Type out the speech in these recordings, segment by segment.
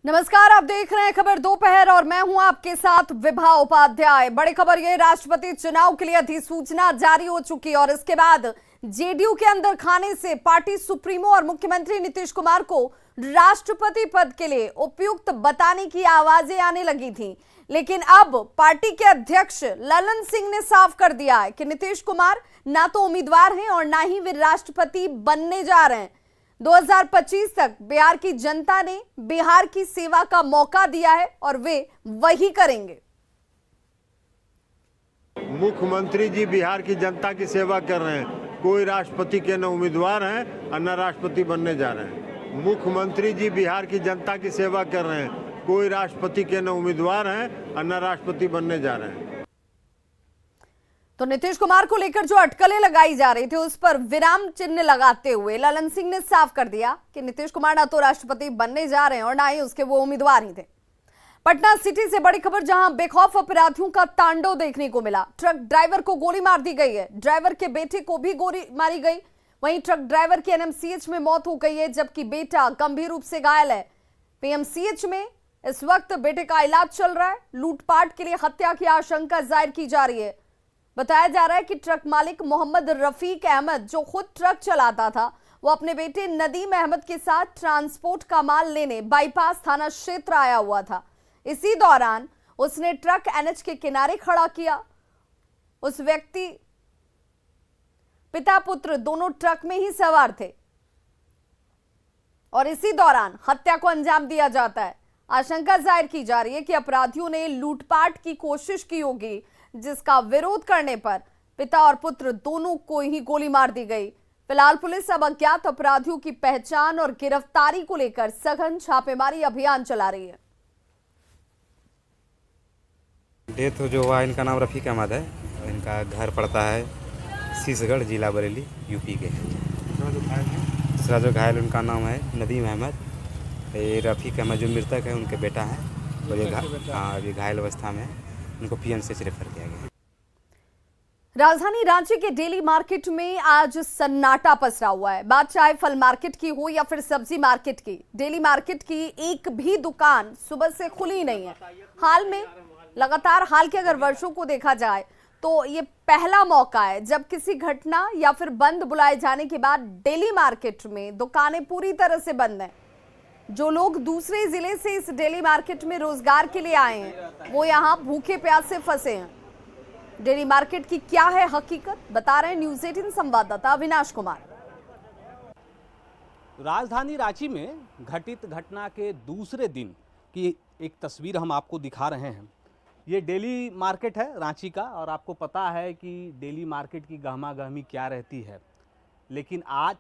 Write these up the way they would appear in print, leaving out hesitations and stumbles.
नमस्कार, आप देख रहे हैं खबर दोपहर और मैं हूं आपके साथ विभा उपाध्याय। बड़ी खबर ये, राष्ट्रपति चुनाव के लिए अधिसूचना जारी हो चुकी और इसके बाद जेडीयू के अंदर खाने से पार्टी सुप्रीमो और मुख्यमंत्री नीतीश कुमार को राष्ट्रपति पद के लिए उपयुक्त बताने की आवाजें आने लगी थी। लेकिन अब पार्टी के अध्यक्ष ललन सिंह ने साफ कर दिया है कि नीतीश कुमार ना तो उम्मीदवार हैं और ना ही वे राष्ट्रपति बनने जा रहे हैं। 2025 तक बिहार की जनता ने बिहार की सेवा का मौका दिया है और वे वही करेंगे। मुख्यमंत्री जी बिहार की जनता की सेवा कर रहे हैं। कोई राष्ट्रपति के न उम्मीदवार हैं और न राष्ट्रपति बनने जा रहे हैं। मुख्यमंत्री जी बिहार की जनता की सेवा कर रहे हैं। कोई राष्ट्रपति के न उम्मीदवार हैं और न राष्ट्रपति बनने जा रहे हैं। तो नीतीश कुमार को लेकर जो अटकलें लगाई जा रही थी उस पर विराम चिन्ह लगाते हुए ललन सिंह ने साफ कर दिया कि नीतीश कुमार ना तो राष्ट्रपति बनने जा रहे हैं और ना ही उसके वो उम्मीदवार ही थे। पटना सिटी से बड़ी खबर, जहां बेखौफ अपराधियों का तांडव देखने को मिला। ट्रक ड्राइवर को गोली मार दी गई है, ड्राइवर के बेटे को भी गोली मारी गई। वहीं ट्रक ड्राइवर की एनएमसीएच में मौत हो गई है, जबकि बेटा गंभीर रूप से घायल है। पीएमसीएच में इस वक्त बेटे का इलाज चल रहा है। लूटपाट के लिए हत्या की आशंका जाहिर की जा रही है। बताया जा रहा है कि ट्रक मालिक मोहम्मद रफीक अहमद, जो खुद ट्रक चलाता था, वो अपने बेटे नदीम अहमद के साथ ट्रांसपोर्ट का माल लेने बाईपास थाना क्षेत्र आया हुआ था। इसी दौरान उसने ट्रक एनएच के किनारे खड़ा किया। उस व्यक्ति पिता पुत्र दोनों ट्रक में ही सवार थे और इसी दौरान हत्या को अंजाम दिया जाता है। आशंका जाहिर की जा रही है कि अपराधियों ने लूटपाट की कोशिश की होगी, जिसका विरोध करने पर पिता और पुत्र दोनों को ही गोली मार दी गई। फिलहाल पुलिस अब अज्ञात अपराधियों की पहचान और गिरफ्तारी को लेकर सघन छापेमारी अभियान चला रही है। डेथ जो हुआ, इनका नाम रफीक अहमद है। इनका घर पड़ता है शीशगढ़, जिला बरेली, यूपी के। दूसरा जो घायल उनका नाम है नदीम अहमद। ये रफीक अहमद जो मृतक है उनके बेटा है और ये घायल अवस्था में उनको पीएमसीएच रेफर किया गया। राजधानी रांची के डेली मार्केट में आज सन्नाटा पसरा हुआ है। बात चाहे फल मार्केट की हो या फिर सब्जी मार्केट की, डेली मार्केट की एक भी दुकान सुबह से खुली नहीं है। हाल के अगर वर्षों को देखा जाए तो ये पहला मौका है जब किसी घटना या फिर बंद बुलाए जाने के बाद डेली मार्केट में दुकानें पूरी तरह से बंद हैं। जो लोग दूसरे जिले से इस डेली मार्केट में रोजगार के लिए आए हैं, वो यहाँ भूखे प्यासे फंसे हैं। डेली मार्केट की क्या है हकीकत, बता रहे हैं न्यूज़ 18 संवाददाता अविनाश कुमार। राजधानी रांची में घटित घटना के दूसरे दिन की एक तस्वीर हम आपको दिखा रहे हैं। ये डेली मार्केट है रांची का और आपको पता है कि डेली मार्केट की गहमा गहमी क्या रहती है। लेकिन आज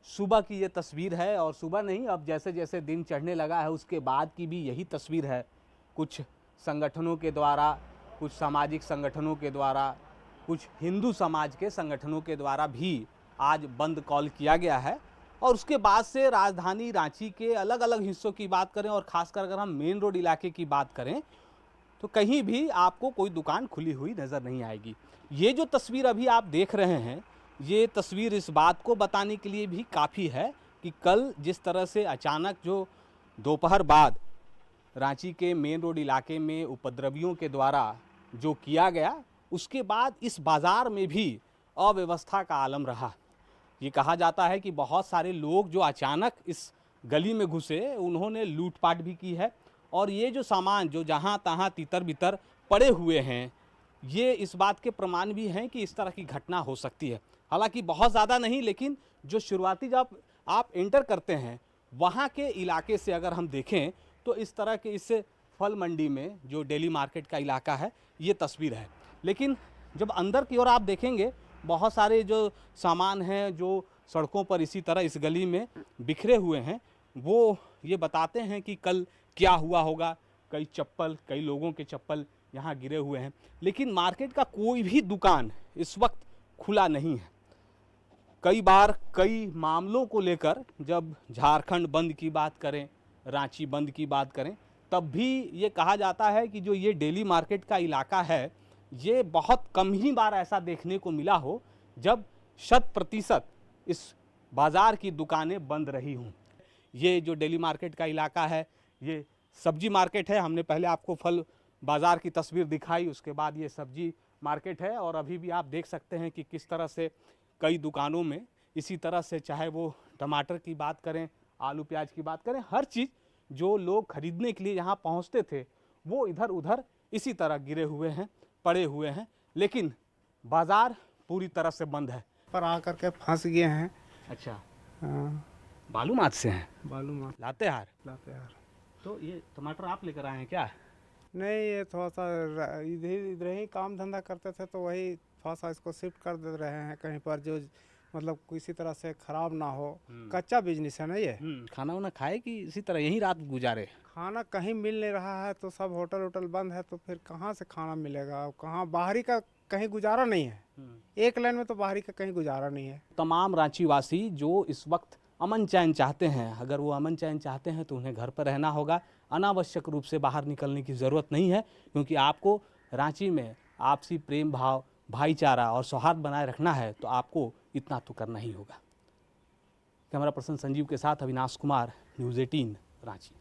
सुबह की ये तस्वीर है और सुबह नहीं, अब जैसे जैसे दिन चढ़ने लगा है उसके बाद की भी यही तस्वीर है। कुछ संगठनों के द्वारा, कुछ सामाजिक संगठनों के द्वारा, कुछ हिंदू समाज के संगठनों के द्वारा भी आज बंद कॉल किया गया है। और उसके बाद से राजधानी रांची के अलग अलग हिस्सों की बात करें और ख़ासकर अगर हम मेन रोड इलाके की बात करें तो कहीं भी आपको कोई दुकान खुली हुई नज़र नहीं आएगी। ये जो तस्वीर अभी आप देख रहे हैं, ये तस्वीर इस बात को बताने के लिए भी काफ़ी है कि कल जिस तरह से अचानक जो दोपहर बाद रांची के मेन रोड इलाके में उपद्रवियों के द्वारा जो किया गया, उसके बाद इस बाज़ार में भी अव्यवस्था का आलम रहा। ये कहा जाता है कि बहुत सारे लोग जो अचानक इस गली में घुसे, उन्होंने लूटपाट भी की है और ये जो सामान जो जहाँ तहाँ तितर बितर पड़े हुए हैं, ये इस बात के प्रमाण भी हैं कि इस तरह की घटना हो सकती है। हालांकि बहुत ज़्यादा नहीं, लेकिन जो शुरुआती जब आप एंटर करते हैं वहाँ के इलाके से अगर हम देखें तो इस तरह के इस फल मंडी में जो डेली मार्केट का इलाका है ये तस्वीर है। लेकिन जब अंदर की ओर आप देखेंगे, बहुत सारे जो सामान हैं जो सड़कों पर इसी तरह इस गली में बिखरे हुए हैं, वो ये बताते हैं कि कल क्या हुआ होगा। कई चप्पल, कई लोगों के चप्पल यहाँ गिरे हुए हैं, लेकिन मार्केट का कोई भी दुकान इस वक्त खुला नहीं है। कई बार कई मामलों को लेकर जब झारखंड बंद की बात करें, रांची बंद की बात करें, तब भी ये कहा जाता है कि जो ये डेली मार्केट का इलाका है, ये बहुत कम ही बार ऐसा देखने को मिला हो जब 100% इस बाज़ार की दुकानें बंद रही हों। ये जो डेली मार्केट का इलाका है, ये सब्जी मार्केट है। हमने पहले आपको फल बाज़ार की तस्वीर दिखाई, उसके बाद ये सब्जी मार्केट है और अभी भी आप देख सकते हैं कि किस तरह से कई दुकानों में इसी तरह से, चाहे वो टमाटर की बात करें, आलू प्याज की बात करें, हर चीज़ जो लोग खरीदने के लिए यहाँ पहुँचते थे वो इधर उधर इसी तरह गिरे हुए हैं, पड़े हुए हैं। लेकिन बाज़ार पूरी तरह से बंद है। पर आकर के फंस गए हैं। अच्छा, हाँ, बालूमाथ से हैं? मालूम लातेहार। लाते यार। तो ये टमाटर आप लेकर आए हैं क्या? नहीं, ये थोड़ा सा इधर ही काम धंधा करते थे तो वही थोड़ा सा इसको शिफ्ट कर दे रहे हैं कहीं पर जो मतलब किसी तरह से खराब ना हो। कच्चा बिजनेस है ना ये। खाना वाना खाए कि इसी तरह यहीं रात गुजारे? खाना कहीं मिल नहीं रहा है तो सब होटल वोटल बंद है तो फिर कहाँ से खाना मिलेगा, कहाँ बाहरी का कहीं गुजारा नहीं है। एक लाइन में तो बाहरी का कहीं गुजारा नहीं है। तमाम रांची वासी जो इस वक्त अमन चैन चाहते हैं, अगर वो अमन चैन चाहते हैं तो उन्हें घर पर रहना होगा। अनावश्यक रूप से बाहर निकलने की ज़रूरत नहीं है, क्योंकि आपको रांची में आपसी प्रेम भाव, भाईचारा और सौहार्द बनाए रखना है तो आपको इतना तो करना ही होगा। कैमरा पर्सन संजीव के साथ अविनाश कुमार, न्यूज़ 18 रांची।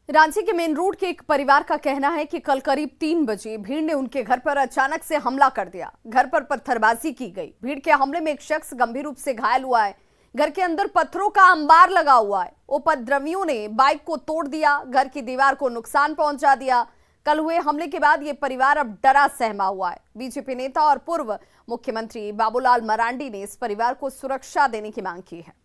रांची के मेन रोड के एक परिवार का कहना है कि कल करीब 3 बजे भीड़ ने उनके घर पर अचानक से हमला कर दिया। घर पर पत्थरबाजी की गई। भीड़ के हमले में एक शख्स गंभीर रूप से घायल हुआ है। घर के अंदर पत्थरों का अंबार लगा हुआ है। उपद्रवियों ने बाइक को तोड़ दिया, घर की दीवार को नुकसान पहुंचा दिया। कल हुए हमले के बाद ये परिवार अब डरा सहमा हुआ है। बीजेपी नेता और पूर्व मुख्यमंत्री बाबूलाल मरांडी ने इस परिवार को सुरक्षा देने की मांग की है।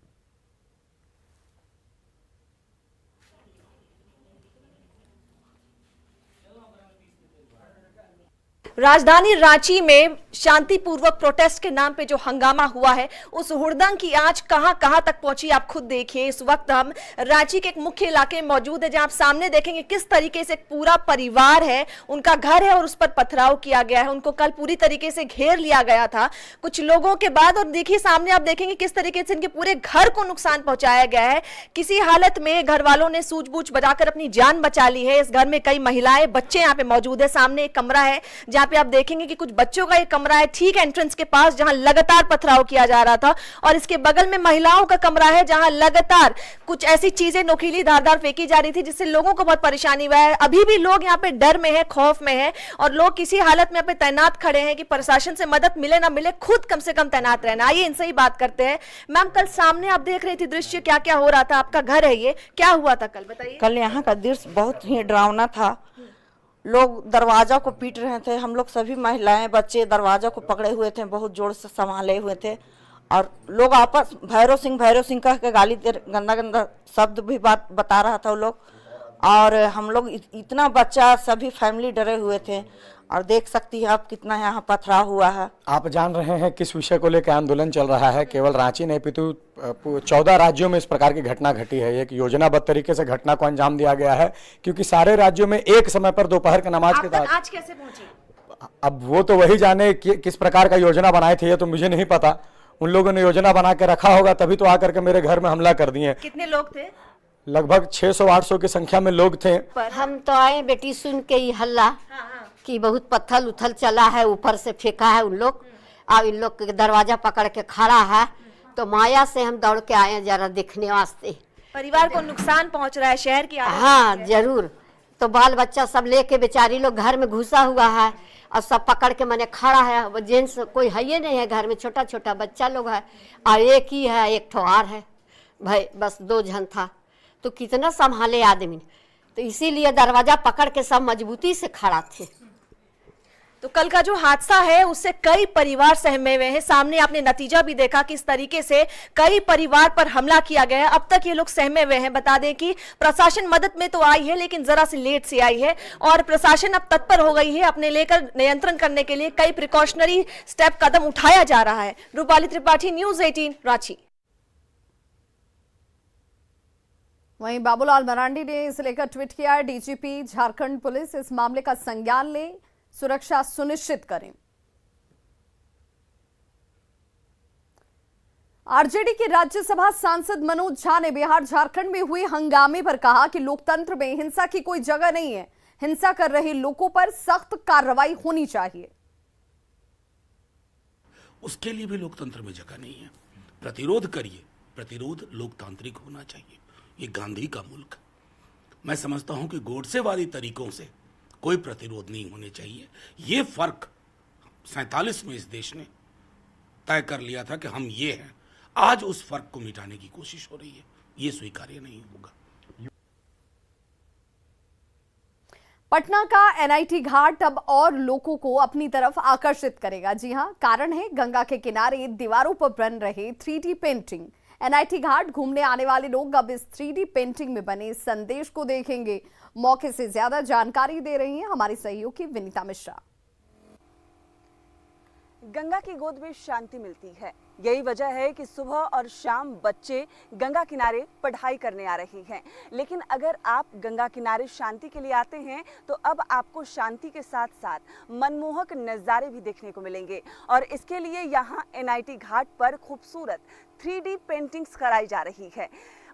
राजधानी रांची में शांतिपूर्वक प्रोटेस्ट के नाम पे जो हंगामा हुआ है, उस हुड़दंग की आंच कहां तक पहुंची आप खुद देखिए। इस वक्त हम रांची के एक मुख्य इलाके में मौजूद है, जहां आप सामने देखेंगे किस तरीके से एक पूरा परिवार है, उनका घर है और उस पर पथराव किया गया है। उनको कल पूरी तरीके से घेर लिया गया था कुछ लोगों के बाद, और देखिए सामने आप देखेंगे किस तरीके से इनके पूरे घर को नुकसान पहुंचाया गया है। किसी हालत में घर वालों ने सूझबूझ बचाकर अपनी जान बचा ली है। इस घर में कई महिलाएं, बच्चे यहाँ पे मौजूद है। सामने एक कमरा है जहां पे आप देखेंगे कि कुछ बच्चों का एक कमरा है ठीक एंट्रेंस के पास, जहां लगातार पथराव किया जा रहा था, और इसके बगल में महिलाओं का कमरा है जहां लगातार कुछ ऐसी चीजें नोकीली धारदार फेंकी जा रही थी जिससे लोगों को बहुत परेशानी हुआ है। अभी भी लोग यहाँ पे डर में है, खौफ में है, और लोग किसी हालत में यहाँ पे तैनात खड़े हैं कि प्रशासन से मदद मिले ना मिले, खुद कम से कम तैनात रहना। आइए इनसे ही बात करते हैं। मैम, कल सामने आप देख रही थी दृश्य, क्या क्या हो रहा था? आपका घर है ये, क्या हुआ था कल, बताइए। कल यहाँ का दृश्य बहुत ही डरावना था। लोग दरवाजा को पीट रहे थे। हम लोग सभी महिलाएं, बच्चे दरवाजा को पकड़े हुए थे, बहुत जोर से संभाले हुए थे, और लोग आपस भैरव सिंह कह के गाली दे, गंदा गंदा शब्द भी बात बता रहा था वो लोग। और हम लोग इतना बच्चा सभी फैमिली डरे हुए थे, और देख सकती है आप कितना यहाँ पथराव हुआ है। आप जान रहे हैं किस विषय को लेकर आंदोलन चल रहा है। केवल रांची नहीं पितु 14 राज्यों में इस प्रकार की घटना घटी है। एक योजनाबद्ध तरीके से घटना को अंजाम दिया गया है, क्योंकि सारे राज्यों में एक समय पर दोपहर की नमाज के बाद। आज कैसे पहुंची? अब वो तो वही जाने किस प्रकार का योजना बनाए थे, ये तो मुझे नहीं पता। उन लोगों ने योजना बना के रखा होगा, तभी तो आकर के मेरे घर में हमला कर दिए। कितने लोग थे? लगभग 600-800 की संख्या में लोग थे। हम तो आए बेटी सुन के ही हल्ला कि बहुत पत्थर उथल चला है, ऊपर से फेंका है उन लोग, और इन लोग के दरवाजा पकड़ के खड़ा है, तो माया से हम दौड़ के आए जरा देखने वास्ते। परिवार को नुकसान पहुंच रहा है, शहर की हाँ जरूर। तो बाल बच्चा सब लेके बेचारी लोग घर में घुसा हुआ है, और सब पकड़ के मैंने खड़ा है। जेंट्स कोई है ही नहीं है घर में, छोटा छोटा बच्चा लोग है, और एक ही है, एक ठोहार है भाई, बस 2 जन था, तो कितना संभाले आदमी। तो इसीलिए दरवाजा पकड़ के सब मजबूती से खड़ा थे। तो कल का जो हादसा है उससे कई परिवार सहमे हुए हैं। सामने आपने नतीजा भी देखा किस तरीके से कई परिवार पर हमला किया गया है। अब तक ये लोग सहमे हुए हैं। बता दें कि प्रशासन मदद में तो आई है, लेकिन जरा सी लेट से आई है, और प्रशासन अब तत्पर हो गई है अपने लेकर नियंत्रण करने के लिए। कई प्रिकॉशनरी स्टेप कदम उठाया जा रहा है। रूपाली त्रिपाठी, न्यूज़ 18 रांची। वहीं बाबूलाल मरांडी ने इसे लेकर ट्वीट किया, डीजीपी झारखंड पुलिस इस मामले का संज्ञान ले, सुरक्षा सुनिश्चित करें। आरजेडी के राज्यसभा सांसद मनोज झा ने बिहार झारखंड में हुए हंगामे पर कहा कि लोकतंत्र में हिंसा की कोई जगह नहीं है। हिंसा कर रहे लोगों पर सख्त कार्रवाई होनी चाहिए। उसके लिए भी लोकतंत्र में जगह नहीं है। प्रतिरोध करिए, प्रतिरोध लोकतांत्रिक होना चाहिए। ये गांधी का मुल्क है। मैं समझता हूं कि गोडसेवादी तरीकों से कोई प्रतिरोध नहीं होने चाहिए। ये फर्क 47 में इस देश ने तय कर लिया था कि हम ये हैं। आज उस फर्क को मिटाने की कोशिश हो रही है, ये स्वीकार्य नहीं होगा। पटना का एनआईटी घाट अब और लोगों को अपनी तरफ आकर्षित करेगा। जी हां, कारण है गंगा के किनारे दीवारों पर बन रहे 3D पेंटिंग। एनआईटी घाट घूमने आने वाले लोग अब इस 3D पेंटिंग में बने संदेश को देखेंगे। मौके से ज्यादा जानकारी दे रही हैं हमारी सहयोगी विनीता मिश्रा। गंगा की गोद में शांति मिलती है, यही वजह है कि सुबह और शाम बच्चे गंगा किनारे पढ़ाई करने आ रहे हैं। लेकिन अगर आप गंगा किनारे शांति के लिए आते हैं तो अब आपको शांति के साथ साथ मनमोहक नज़ारे भी देखने को मिलेंगे। और इसके लिए यहाँ एनआईटी घाट पर खूबसूरत 3D पेंटिंग्स कराई जा रही है।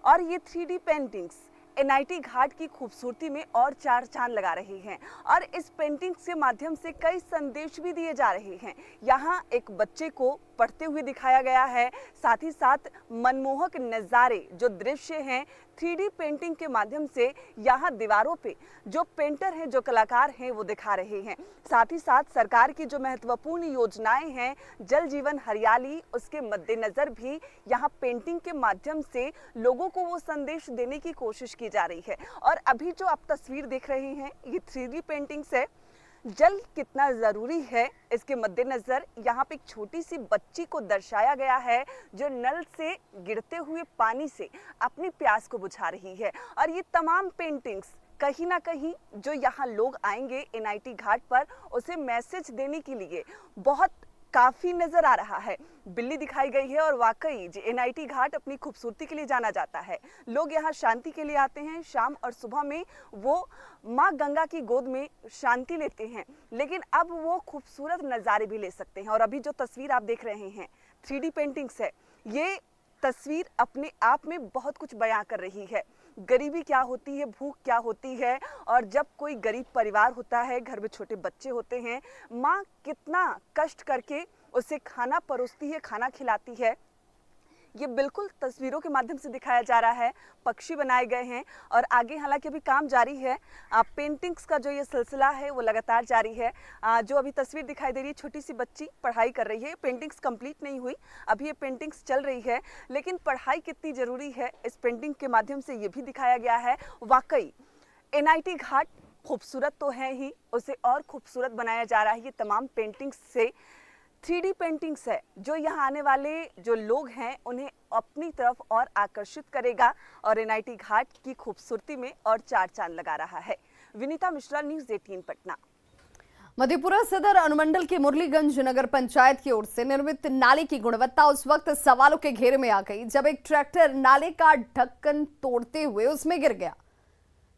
और ये 3D पेंटिंग्स एनआईटी घाट की खूबसूरती में और चार चांद लगा रही हैं। और इस पेंटिंग के माध्यम से कई संदेश भी दिए जा रहे हैं। यहाँ एक बच्चे को पढ़ते हुए दिखाया गया है, साथ ही साथ मनमोहक नज़ारे जो दृश्य हैं 3D पेंटिंग के माध्यम से यहाँ दीवारों पे जो पेंटर हैं, जो कलाकार हैं, वो दिखा रहे हैं। साथ ही साथ सरकार की जो महत्वपूर्ण योजनाएं हैं, जल जीवन हरियाली, उसके मद्देनज़र भी यहाँ पेंटिंग के माध्यम से लोगों को वो संदेश देने की कोशिश की जा रही है। और अभी जो आप तस्वीर देख रहे हैं ये 3D पेंटिंग्स है। जल कितना ज़रूरी है इसके मद्देनज़र यहाँ पे एक छोटी सी बच्ची को दर्शाया गया है जो नल से गिरते हुए पानी से अपनी प्यास को बुझा रही है। और ये तमाम पेंटिंग्स कहीं ना कहीं जो यहाँ लोग आएंगे एनआईटी घाट पर उसे मैसेज देने के लिए बहुत काफ़ी नज़र आ रहा है। बिल्ली दिखाई गई है और वाकई जो एनआईटी घाट अपनी खूबसूरती के लिए जाना जाता है। लोग यहाँ शांति के लिए आते हैं, शाम और सुबह में वो माँ गंगा की गोद में शांति लेते हैं, लेकिन अब वो खूबसूरत नज़ारे भी ले सकते हैं। और अभी जो तस्वीर आप देख रहे हैं 3D पेंटिंग्स है, ये तस्वीर अपने आप में बहुत कुछ बयां कर रही है। गरीबी क्या होती है, भूख क्या होती है, और जब कोई गरीब परिवार होता है, घर में छोटे बच्चे होते हैं, माँ कितना कष्ट करके उसे खाना परोसती है, खाना खिलाती है। ये बिल्कुल तस्वीरों के माध्यम से दिखाया जा रहा है। पक्षी बनाए गए हैं और आगे हालांकि अभी काम जारी है। पेंटिंग्स का जो ये सिलसिला है वो लगातार जारी है। जो अभी तस्वीर दिखाई दे रही है, छोटी सी बच्ची पढ़ाई कर रही है। पेंटिंग्स कंप्लीट नहीं हुई, अभी ये पेंटिंग्स चल रही है, लेकिन पढ़ाई कितनी ज़रूरी है इस पेंटिंग के माध्यम से ये भी दिखाया गया है। वाकई एनआईटी घाट खूबसूरत तो है ही, उसे और खूबसूरत बनाया जा रहा है ये तमाम पेंटिंग्स से। 3D पेंटिंग्स है जो यहाँ आने वाले जो लोग हैं उन्हें अपनी तरफ और आकर्षित करेगा और एनआईटी घाट की खूबसूरती में और चार चांद लगा रहा है। विनीता मिश्रा, न्यूज़ 18 पटना। मधेपुरा सदर अनुमंडल के मुरलीगंज नगर पंचायत की ओर से निर्मित नाले की गुणवत्ता उस वक्त सवालों के घेरे में आ गई जब एक ट्रैक्टर नाले का ढक्कन तोड़ते हुए उसमें गिर गया।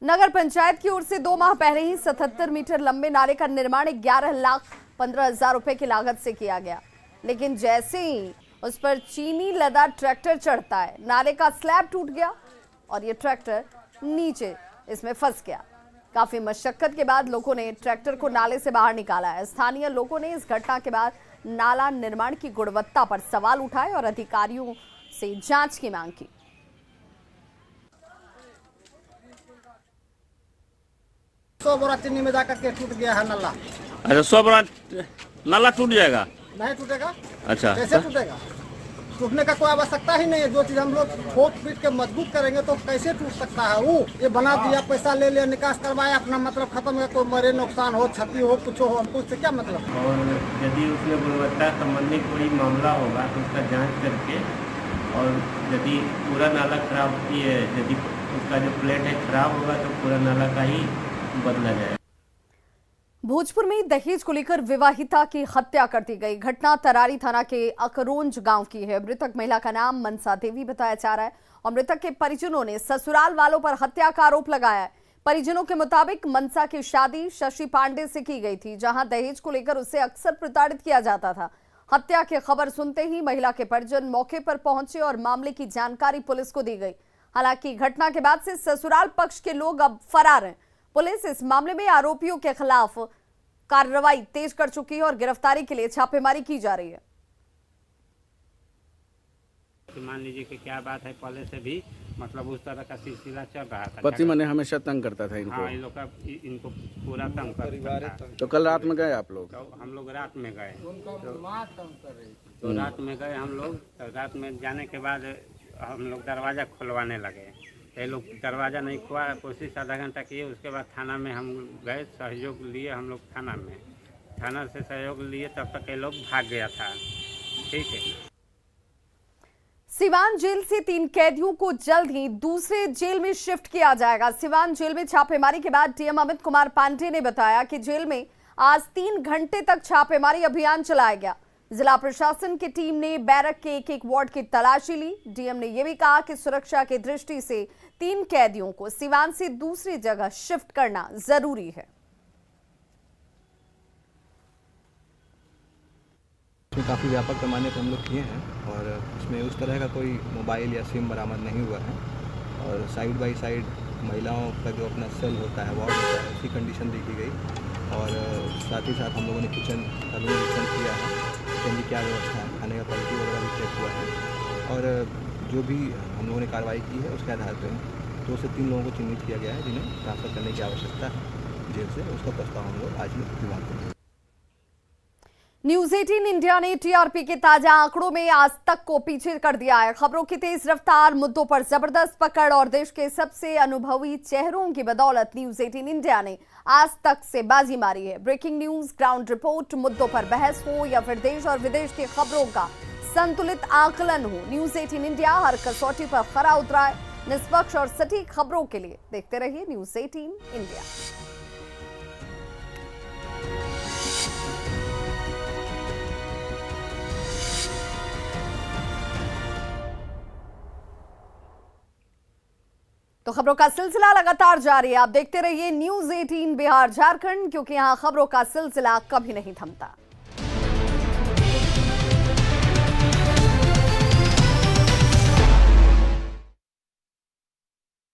नगर पंचायत की ओर से 2 माह पहले ही 77 मीटर लंबे नाले का निर्माण 11,15,000 रुपए की लागत से किया गया, लेकिन जैसे ही उस पर चीनी लदा ट्रैक्टर चढ़ता है, नाले का स्लैब टूट गया और ये ट्रैक्टर नीचे इसमें फंस गया। काफी मशक्कत के बाद लोगों ने ट्रैक्टर को नाले से बाहर निकाला है। स्थानीय लोगों ने इस घटना के बाद नाला निर्माण की गुणवत्ता पर सवाल उठाए और अधिकारियों से जांच की मांग की। 100 बोरा चीनी में जाकर के टूट गया है नाला। अच्छा, 100 बोरा नाला टूट जाएगा? नहीं टूटेगा। अच्छा, कैसे टूटेगा? टूटने का कोई आवश्यकता ही नहीं है। जो चीज हम लोग ठोक पीट के मजबूत करेंगे तो कैसे टूट सकता है? वो ये बना दिया, पैसा ले लिया, निकास करवाया, अपना मतलब खत्म है। कोई मरे, नुकसान हो, क्षति हो, कुछ हो, हमको उससे क्या मतलब। और यदि उसमें गुणवत्ता संबंधी कोई मामला होगा तो उसका जांच करके, और यदि पूरा नाला खराब है, यदि उसका जो प्लेट है खराब होगा तो पूरा नाला का ही बदला जाए। भोजपुर में दहेज को लेकर विवाहिता की हत्या कर दी गई। घटना तरारी थाना के अकरोंज गांव की है। मृतक महिला का नाम मनसा देवी बताया जा रहा है और मृतक के परिजनों ने ससुराल वालों पर हत्या का आरोप लगाया है। परिजनों के मुताबिक मनसा की शादी शशि पांडे से की गई थी, जहां दहेज को लेकर उसे अक्सर प्रताड़ित किया जाता था। हत्या की खबर सुनते ही महिला के परिजन मौके पर पहुंचे और मामले की जानकारी पुलिस को दी गई। हालांकि घटना के बाद से ससुराल पक्ष के लोग अब फरार हैं। पुलिस इस मामले में आरोपियों के खिलाफ कार्रवाई तेज कर चुकी है और गिरफ्तारी के लिए छापेमारी की जा रही है। कि मान लीजिए कि क्या बात है, पहले से भी मतलब उस तरह का सिलसिला चल रहा था। पति मैंने हमेशा तंग करता था इनको। हाँ, इन लोग का इनको पूरा तंग करता था। तो कल रात में गए आप लोग? तो हम लोग रात में गए, तो रात में गए हम लोग। तो रात में जाने के बाद हम लोग दरवाज़ा खुलवाने लगे। ये लोग दरवाज़ा नहीं खुआ, कोशिश आधा घंटा किए। उसके बाद थाना में हम गए, सहयोग लिए हम लोग थाना में। थाना से सहयोग लिए, तब तक ये लोग भाग गया था। ठीक है। सिवान जेल से 3 कैदियों को जल्द ही दूसरे जेल में शिफ्ट किया जाएगा। सिवान जेल में छापेमारी के बाद डीएम अमित कुमार पांडे ने बताया कि जेल में आज 3 घंटे तक छापेमारी अभियान चलाया गया। जिला प्रशासन की टीम ने बैरक के एक वार्ड की तलाशी ली। डीएम ने यह भी कहा कि सुरक्षा की दृष्टि से 3 कैदियों को सिवान से दूसरी जगह शिफ्ट करना जरूरी है। इसमें काफ़ी व्यापक पैमाने पर हम लोग किए हैं और इसमें उस तरह का कोई मोबाइल या सिम बरामद नहीं हुआ है। और साइड बाय साइड महिलाओं का जो अपना सेल होता है, वार्ड होता है, उसकी कंडीशन देखी गई। और साथ ही साथ हम लोगों ने किचन का भी निरीक्षण किया है, किचन की क्या व्यवस्था है, खाने का क्वालिटी वगैरह भी चेक हुआ है। और जो भी हम लोगों ने कार्रवाई की है उसके आधार पर 2 से 3 लोगों को चिन्हित किया गया है जिन्हें ट्रांसफ़र करने की आवश्यकता है जेल से। उसका प्रस्ताव हम लोग आज ही विभाग को। न्यूज 18 इंडिया ने टीआरपी के ताजा आंकड़ों में आज तक को पीछे कर दिया है। खबरों की तेज रफ्तार, मुद्दों पर जबरदस्त पकड़ और देश के सबसे अनुभवी चेहरों की बदौलत न्यूज 18 इंडिया ने आज तक से बाजी मारी है। ब्रेकिंग न्यूज, ग्राउंड रिपोर्ट, मुद्दों पर बहस हो या फिर देश और विदेश की खबरों का संतुलित आकलन हो, न्यूज 18 इंडिया हर कसौटी पर खरा उतरा है। निष्पक्ष और सटीक खबरों के लिए देखते रहिए न्यूज 18 इंडिया। तो खबरों का सिलसिला लगातार जारी है। आप देखते रहिए न्यूज 18 बिहार झारखंड, क्योंकि यहां खबरों का सिलसिला कभी नहीं थमता।